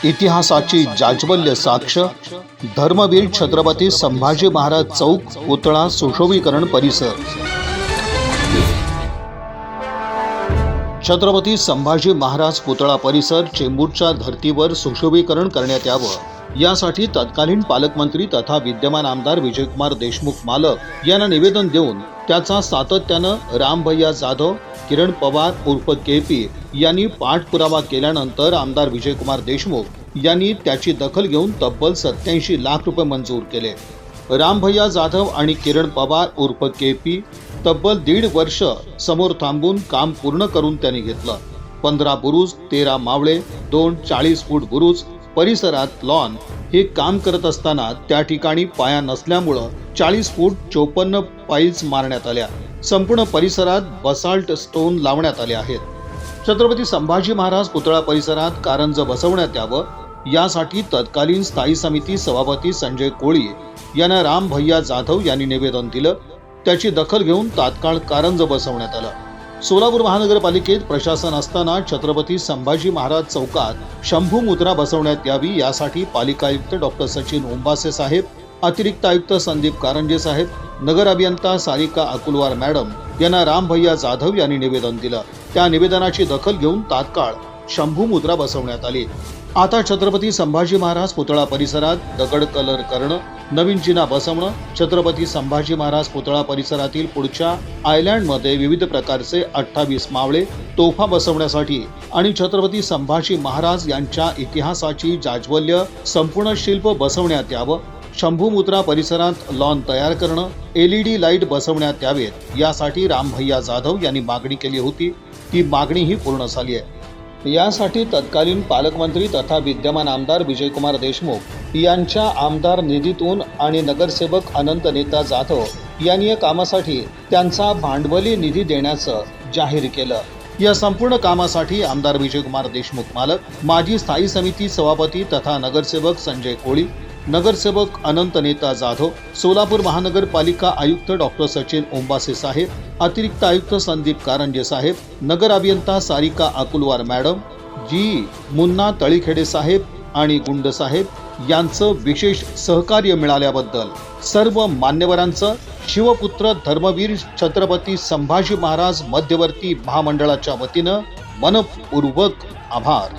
इतिहासाची जाज्वल्य साक्ष धर्मवीर छत्रपती संभाजी महाराज चौक पुतळा सुशोभीकरण परिसर। छत्रपती संभाजी महाराज पुतळा परिसर चेंबूरच्या धर्तीवर सुशोभीकरण करण्यात यावं यासाठी तत्कालीन पालकमंत्री तथा विद्यमान आमदार विजयकुमार देशमुख मालक यांना निवेदन देऊन त्याचा सातत्यानं रामभैया जाधव, किरण पवार उर्फ केपी यांनी पाठपुरावा केल्यानंतर आमदार विजयकुमार देशमुख यांनी त्याची दखल घेऊन तब्बल 87 लाख रुपये मंजूर केले। रामभैया जाधव आणि किरण पवार उर्फ केपी तब्बल 1.5 वर्ष समोर थांबून काम पूर्ण करून त्यांनी घेतलं। 15 बुरुज, 13 मावळे, 2 40 फूट बुरुज, परिसरात लॉन हे काम करत असताना त्या ठिकाणी पाया नसल्यामुळे 40 फूट 54 पाईल्स मारण्यात आल्या। संपूर्ण परिसरात बसाल्ट स्टोन लावण्यात आले आहेत। छत्रपती संभाजी महाराज पुतळा परिसरात कारंज बसवण्यात यावं यासाठी तत्कालीन स्थायी समिती सभापती संजय कोळी यांना रामभैया जाधव यांनी निवेदन दिलं। त्याची दखल घेऊन तात्काळ कारंज बसवण्यात आलं। सोलापूर महानगरपालिकेत प्रशासन असताना छत्रपती संभाजी महाराज चौकात शंभू मुद्रा बसवण्यात यावी यासाठी पालिका आयुक्त डॉक्टर सचिन ओंबासे साहेब, अतिरिक्त आयुक्त संदीप कारंजे साहेब, नगर अभियंता सारिका अकुलवार मॅडम यांना रामभैया जाधव यांनी निवेदन दिलं। त्या निवेदनाची दखल घेऊन तात्काळ शंभू मुद्रा बसवण्यात आली। आता छत्रपती संभाजी महाराज पुतळा परिसरात दगड कलर करणं, नवीन जिना बसवणं, छत्रपती संभाजी महाराज पुतळा परिसरातील पुढच्या आयलँडमध्ये विविध प्रकारचे 28 मावळे, तोफा बसवण्यासाठी आणि छत्रपती संभाजी महाराज यांच्या इतिहासाची जाज्वल्य संपूर्ण शिल्प बसवण्यात यावं, शंभू मुद्रा परिसरात लॉन तयार करणं, LED लाईट बसवण्यात यावेत यासाठी रामभैया जाधव यांनी मागणी केली होती। ती मागणीही पूर्ण झाली आहे। यासाठी तत्कालीन पालकमंत्री तथा विद्यमान आमदार विजयकुमार देशमुख यांच्या आमदार निधीतून आणि नगरसेवक अनंत नेता जाधव यांनी या कामासाठी त्यांचा भांडवली निधी देण्याचं जाहीर केलं। या संपूर्ण कामासाठी आमदार विजयकुमार देशमुख मालक, माजी स्थायी समिती सभापती तथा नगरसेवक संजय कोळी, नगरसेवक अनंत नेता जाधव, सोलापूर महानगरपालिका आयुक्त डॉक्टर सचिन ओंबासे साहेब, अतिरिक्त आयुक्त संदीप कारंजे साहेब, नगर अभियंता सारिका अकुलवार मॅडम, जी मुन्ना तळीखेडे साहेब आणि गुंड साहेब यांचं विशेष सहकार्य मिळाल्याबद्दल सर्व मान्यवरांचं शिवपुत्र धर्मवीर छत्रपती संभाजी महाराज मध्यवर्ती महामंडळाच्या वतीनं मनपूर्वक आभार।